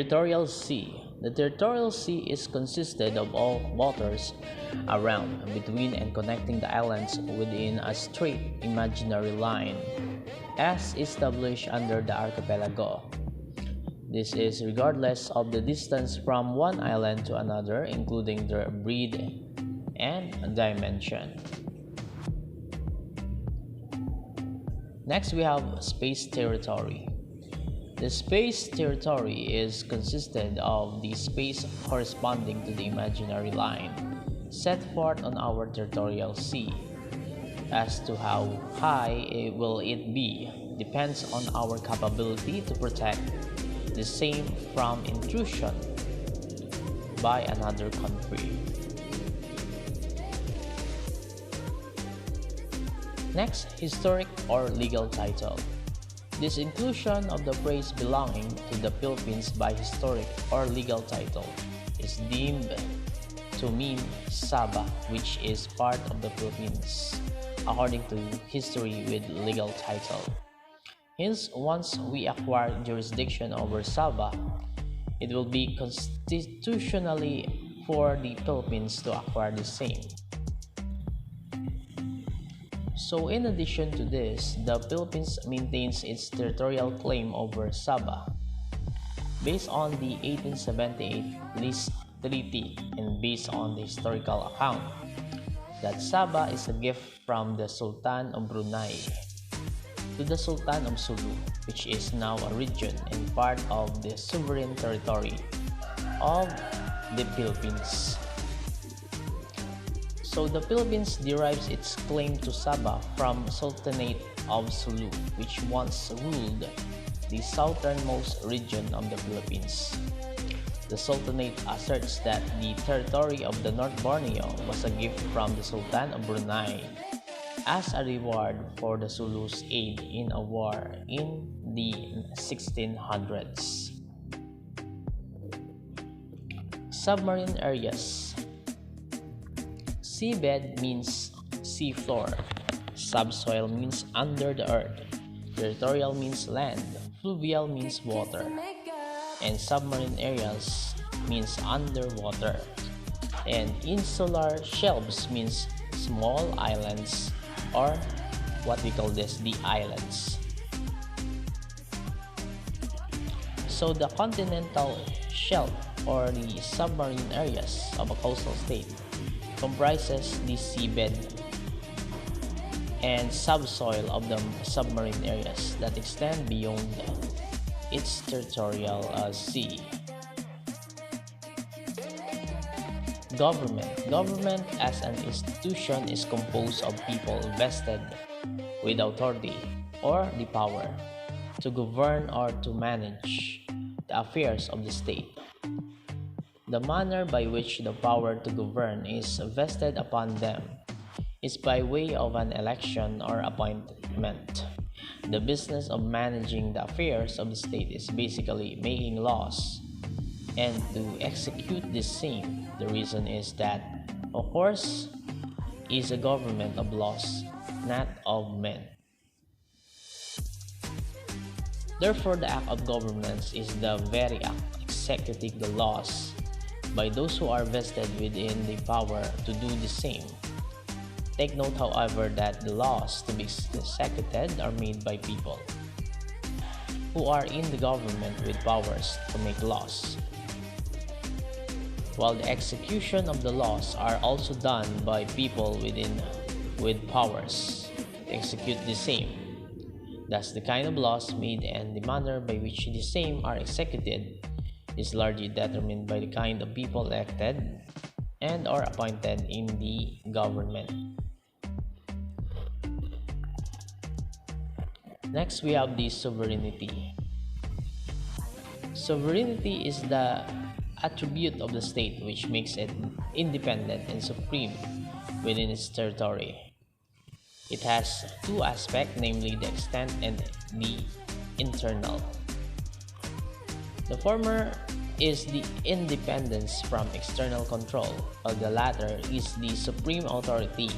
Territorial C. The Territorial Sea is consisted of all waters around, between, and connecting the islands within a straight imaginary line, as established under the archipelago. This is regardless of the distance from one island to another, including their breadth and dimension. Next, we have space territory. The space territory is consisted of the space corresponding to the imaginary line set forth on our territorial sea. As to how high will it be depends on our capability to protect the same from intrusion by another country. Next, historic or legal title. This inclusion of the phrase belonging to the Philippines by historic or legal title is deemed to mean Sabah, which is part of the Philippines, according to history with legal title. Hence, once we acquire jurisdiction over Sabah, it will be constitutionally for the Philippines to acquire the same. So in addition to this, the Philippines maintains its territorial claim over Sabah based on the 1878 Lease Treaty and based on the historical account that Sabah is a gift from the Sultan of Brunei to the Sultan of Sulu, which is now a region and part of the sovereign territory of the Philippines. So the Philippines derives its claim to Sabah from Sultanate of Sulu, which once ruled the southernmost region of the Philippines. The Sultanate asserts that the territory of the North Borneo was a gift from the Sultan of Brunei as a reward for the Zulus' aid in a war in the 1600s. Submarine areas. Seabed means seafloor, subsoil means under the earth, territorial means land, fluvial means water, and submarine areas means underwater, and insular shelves means small islands, or what we call this, the islands. So the continental shelf or the submarine areas of a coastal state comprises the seabed and subsoil of the submarine areas that extend beyond its territorial sea. Government as an institution is composed of people vested with authority or the power to govern or to manage the affairs of the state. The manner by which the power to govern is vested upon them is by way of an election or appointment. The business of managing the affairs of the state is basically making laws and to execute the same. The reason is that, of course, is a government of laws, not of men. Therefore, the act of governance is the very act executing the laws by those who are vested within the power to do the same. Take note, however, that the laws to be executed are made by people who are in the government with powers to make laws, while the execution of the laws are also done by people with powers to execute the same. Thus, the kind of laws made and the manner by which the same are executed is largely determined by the kind of people elected and or appointed in the government. Next, we have the sovereignty. Sovereignty is the attribute of the state which makes it independent and supreme within its territory. It has two aspects, namely the extent and the internal. The former is the independence from external control, while the latter is the supreme authority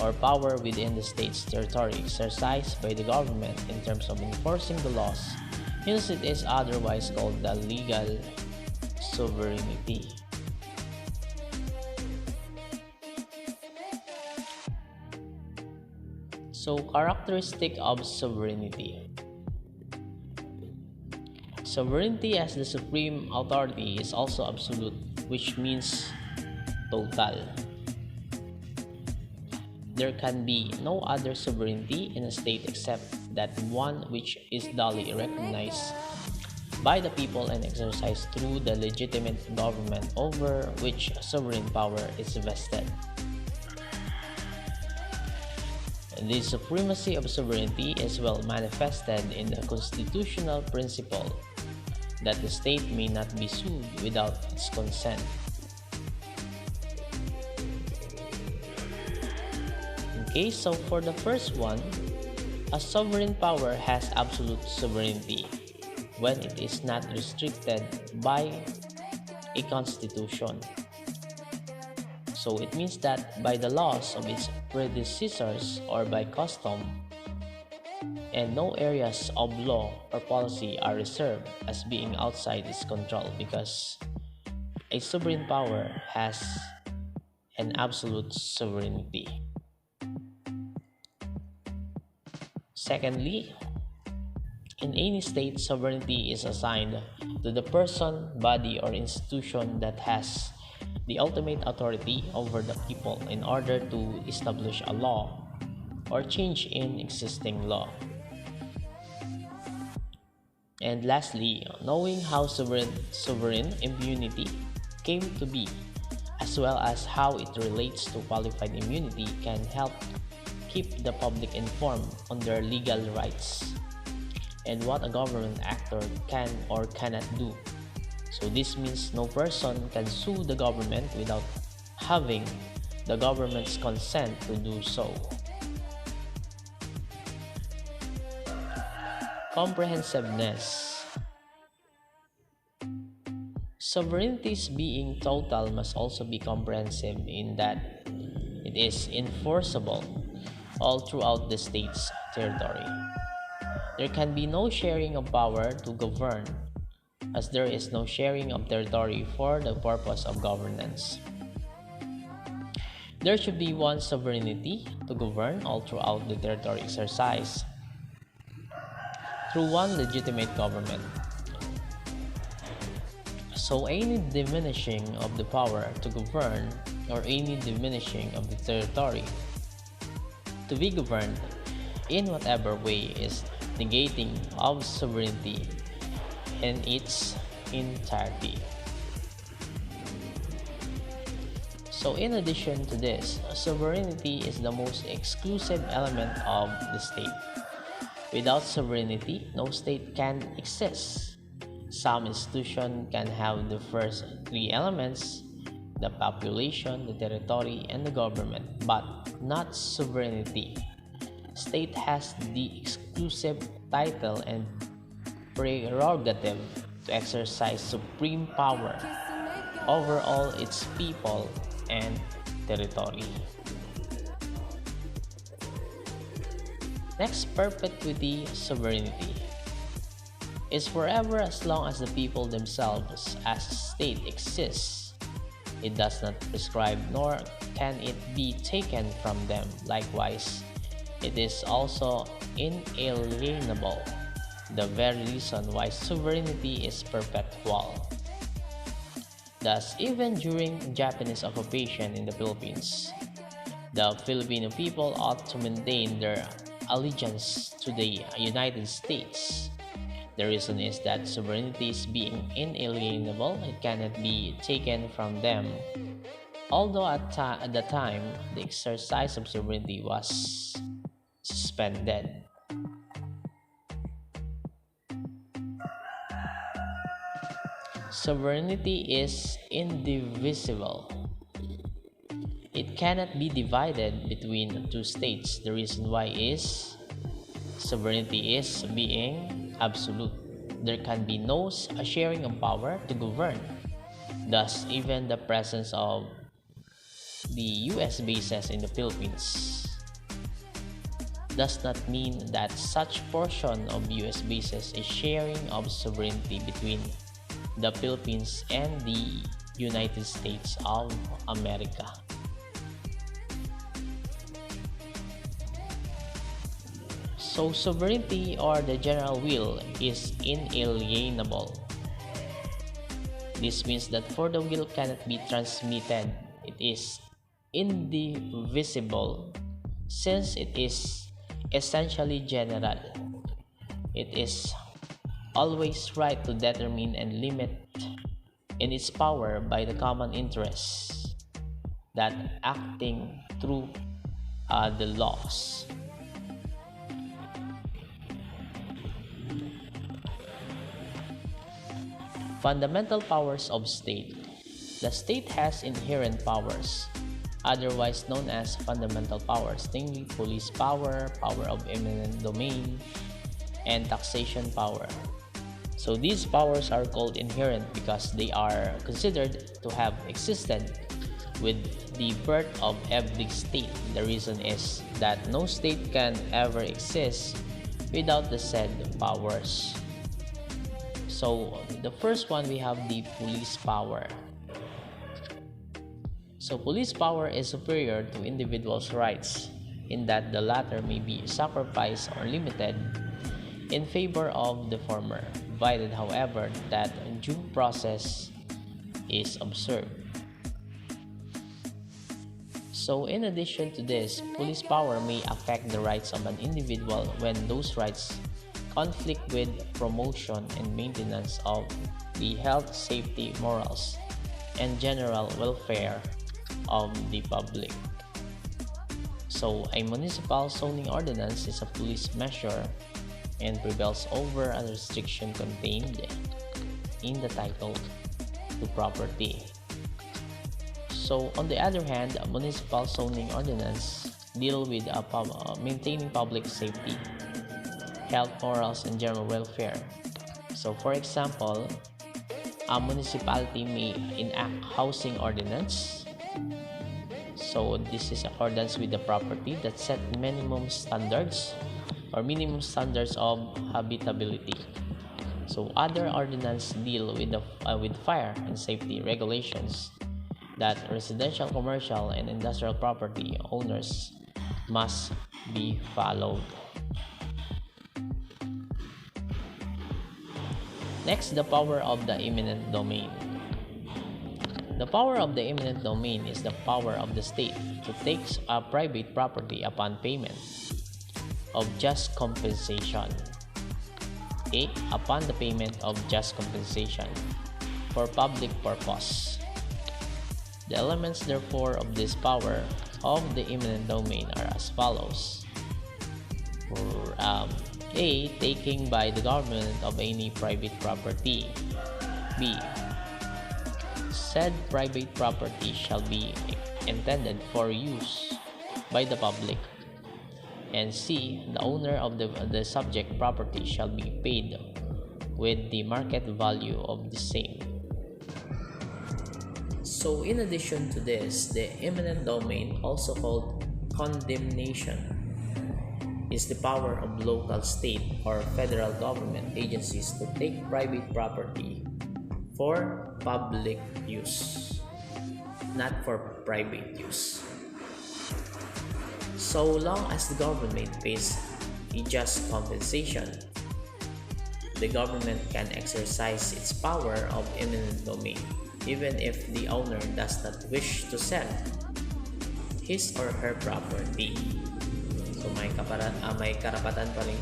or power within the state's territory exercised by the government in terms of enforcing the laws Hence, it is otherwise called the legal sovereignty. So, characteristic of sovereignty. Sovereignty as the supreme authority is also absolute, which means total. There can be no other sovereignty in a state except that one which is duly recognized by the people and exercised through the legitimate government over which sovereign power is vested. The supremacy of sovereignty is well manifested in the constitutional principle that the state may not be sued without its consent. Okay, so for the first one, a sovereign power has absolute sovereignty when it is not restricted by a constitution. So it means that by the laws of its predecessors or by custom, and no areas of law or policy are reserved as being outside its control, because a sovereign power has an absolute sovereignty. Secondly, in any state, sovereignty is assigned to the person, body, or institution that has the ultimate authority over the people in order to establish a law or change in existing law. And lastly, knowing how sovereign immunity came to be, as well as how it relates to qualified immunity, can help keep the public informed on their legal rights and what a government actor can or cannot do. So this means no person can sue the government without having the government's consent to do so. Comprehensiveness. Sovereignty's being total must also be comprehensive in that it is enforceable all throughout the state's territory. There can be no sharing of power to govern, as there is no sharing of territory for the purpose of governance. There should be one sovereignty to govern all throughout the territory exercised through one legitimate government. So any diminishing of the power to govern or any diminishing of the territory to be governed in whatever way is negating of sovereignty in its entirety. So in addition to this, sovereignty is the most exclusive element of the state. Without sovereignty, no state can exist. Some institution can have the first three elements: the population, the territory, and the government, but not sovereignty. State has the exclusive title and prerogative to exercise supreme power over all its people and territory. Next, perpetuity sovereignty is forever as long as the people themselves as a state exists. It does not prescribe nor can it be taken from them. Likewise, it is also inalienable, the very reason why sovereignty is perpetual. Thus, even during Japanese occupation in the Philippines, the Filipino people ought to maintain their allegiance to the United States. The reason is that sovereignty is being inalienable, it cannot be taken from them. Although at the time, the exercise of sovereignty was suspended. Sovereignty is indivisible. It cannot be divided between two states. The reason why is sovereignty is being absolute. There can be no sharing of power to govern. Thus, even the presence of the US bases in the Philippines does not mean that such portion of US bases is sharing of sovereignty between the Philippines and the United States of America. So sovereignty or the general will is inalienable. This means that for the will cannot be transmitted, it is indivisible since it is essentially general. It is always right to determine and limit in its power by the common interests that acting through the laws. Fundamental powers of state. The state has inherent powers, otherwise known as fundamental powers, namely police power, power of eminent domain, and taxation power. So these powers are called inherent because they are considered to have existed with the birth of every state. The reason is that no state can ever exist without the said powers. So the first one, we have the police power. So police power is superior to individuals' rights in that the latter may be sacrificed or limited in favor of the former, provided however that due process is observed. So in addition to this, police power may affect the rights of an individual when those rights conflict with promotion and maintenance of the health, safety, morals, and general welfare of the public. So a municipal zoning ordinance is a police measure and prevails over a restriction contained in the title to property. So on the other hand, a municipal zoning ordinance deal with maintaining public safety, health, morals, and general welfare. So for example, a municipality may enact housing ordinance. So this is accordance with the property that set minimum standards of habitability. So other ordinance deal with fire and safety regulations that residential, commercial, and industrial property owners must be followed. Next, the power of the eminent domain. The power of the eminent domain is the power of the state to take a private property upon payment of just compensation. Upon the payment of just compensation for public purpose. The elements, therefore, of this power of the eminent domain are as follows. A. Taking by the government of any private property. B. Said private property shall be intended for use by the public. And C. The owner of the subject property shall be paid with the market value of the same. So in addition to this, the eminent domain, also called condemnation, is the power of local, state, or federal government agencies to take private property for public use, not for private use. So long as the government pays a just compensation, the government can exercise its power of eminent domain even if the owner does not wish to sell his or her property. So may karapatan pa rin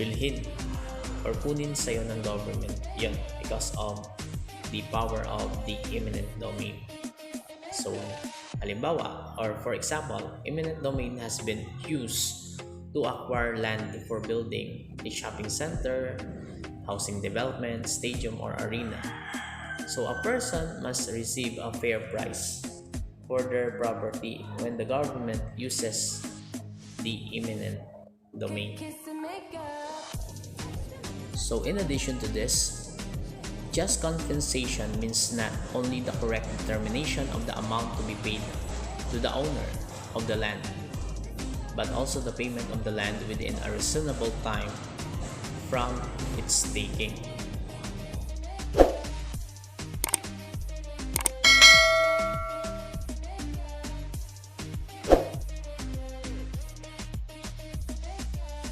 bilhin or kunin sa'yo ng government yun because of the power of the eminent domain. So halimbawa, or for example, eminent domain has been used to acquire land for building a shopping center, housing development, stadium, or arena. So a person must receive a fair price for their property when the government uses the eminent domain. So in addition to this, just compensation means not only the correct determination of the amount to be paid to the owner of the land, but also the payment of the land within a reasonable time from its taking.